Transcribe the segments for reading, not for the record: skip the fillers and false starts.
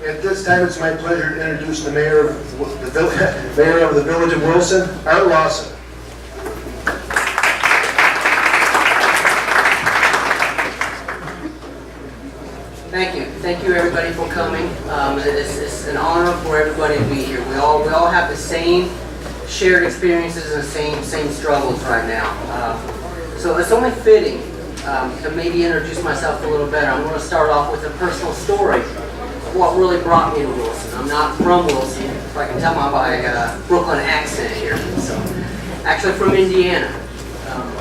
At this time, it's my pleasure to introduce the mayor of the Village of Wilson, Art Lawson. Thank you everybody for coming. It's an honor for everybody to be here. We all have the same shared experiences and same struggles right now. So it's only fitting to maybe introduce myself a little better. I'm going to start off with a personal story of what really brought me to Wilson. I'm not from Wilson, if I can tell by my Brooklyn accent here. So, actually from Indiana.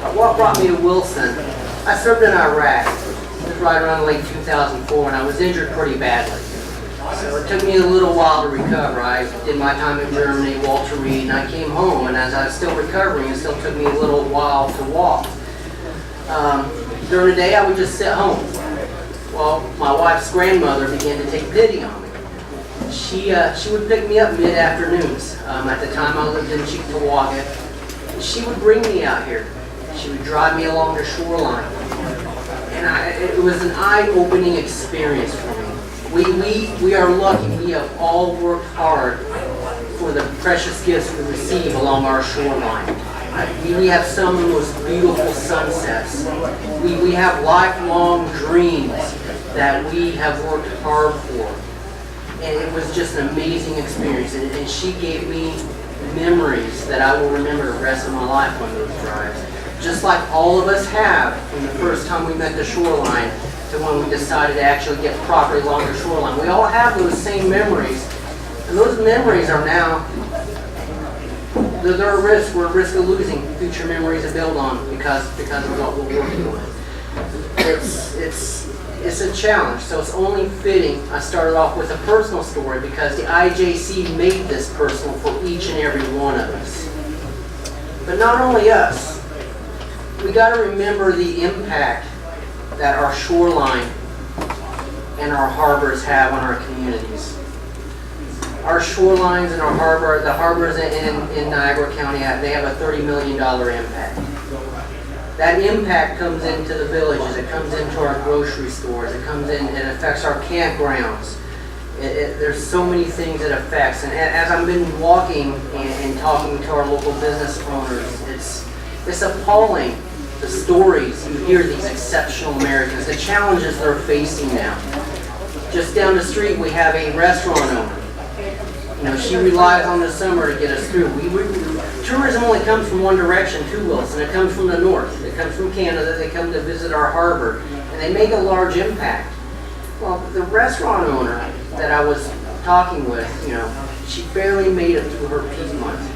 But what brought me to Wilson? I served in Iraq. It was right around late 2004, and I was injured pretty badly. So it took me a little while to recover. I did my time in Germany, Walter Reed, and I came home, and as I was still recovering, it still took me a little while to walk. During the day, I would just sit home. Well, my wife's grandmother began to take pity on me. She would pick me up mid-afternoons. At the time, I lived in Cheektowaga. She would bring me out here. She would drive me along the shoreline. And it was an eye-opening experience for me. We are lucky. We have all worked hard for the precious gifts we receive along our shoreline. We have some of the most beautiful sunsets. We have lifelong dreams that we have worked hard for. And it was just an amazing experience. And she gave me memories that I will remember the rest of my life on those drives. Just like all of us have from the first time we met the shoreline to when we decided to actually get property along the shoreline. We all have those same memories. And those memories are now, they're a risk. We're at risk of losing future memories to build on because of what we're working with. It's a challenge, so it's only fitting I started off with a personal story because the IJC made this personal for each and every one of us. But not only us. We got to remember the impact that our shoreline and our harbors have on our communities. Our shorelines and our harbor, the harbors in Niagara County, they have a $30 million impact. That impact comes into the villages, it comes into our grocery stores, it comes in, it affects our campgrounds. There's so many things it affects. And as I've been walking and talking to our local business owners, it's appalling. The stories, you hear these exceptional Americans, the challenges they're facing now. Just down the street, we have a restaurant owner. You know, she relies on the summer to get us through. Tourism only comes from one direction to Wilson. It comes from the north. It comes from Canada. They come to visit our harbor, and they make a large impact. Well, the restaurant owner that I was talking with, you know, she barely made it through her peak month.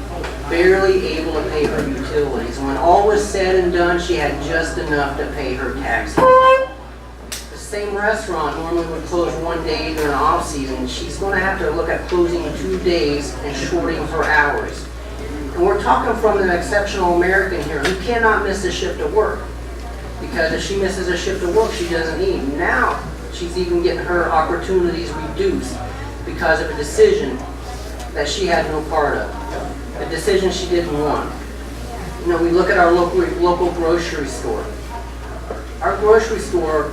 Barely able to pay her utilities. When all was said and done, she had just enough to pay her taxes. The same restaurant normally would close one day during the off season. She's going to have to look at closing 2 days and shorting her hours. And we're talking from an exceptional American here who cannot miss a shift of work. Because if she misses a shift of work, she doesn't eat. Now, she's even getting her opportunities reduced because of a decision that she had no part of. A decision she didn't want. You know, we look at our local grocery store. Our grocery store,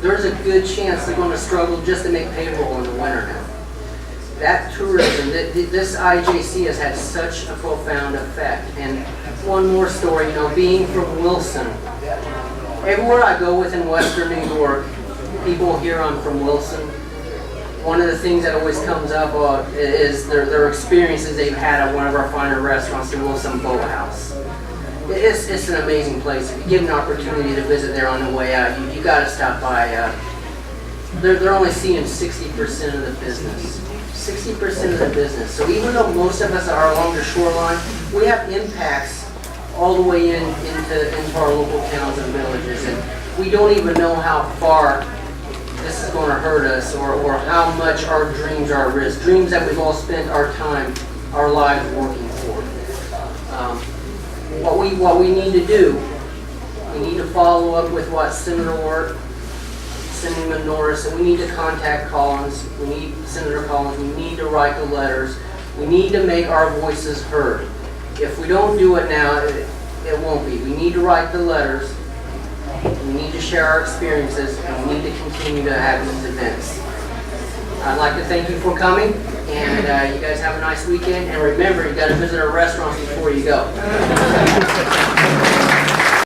there's a good chance they're going to struggle just to make payroll in the winter now. That tourism, this IJC has had such a profound effect. And one more story, you know, being from Wilson. Everywhere I go within Western New York, people hear I'm from Wilson. One of the things that always comes up is their experiences they've had at one of our finer restaurants, the Wilson Boathouse. It's an amazing place. If you get an opportunity to visit there on the way out, you got to stop by. They're only seeing 60% of the business. 60% of the business. So even though most of us are along the shoreline, we have impacts all the way into our local towns and villages, and we don't even know how far this is going to hurt us, or how much our dreams are at risk. Dreams that we've all spent our time, our lives working for. What we need to do, we need to follow up with what Senator Norris, and we need to contact Collins. We need Senator Collins. We need to write the letters. We need to make our voices heard. If we don't do it now, it won't be. We need to write the letters. We need to share our experiences, and we need to continue to have these events. I'd like to thank you for coming, and you guys have a nice weekend. And remember, you got to visit our restaurants before you go.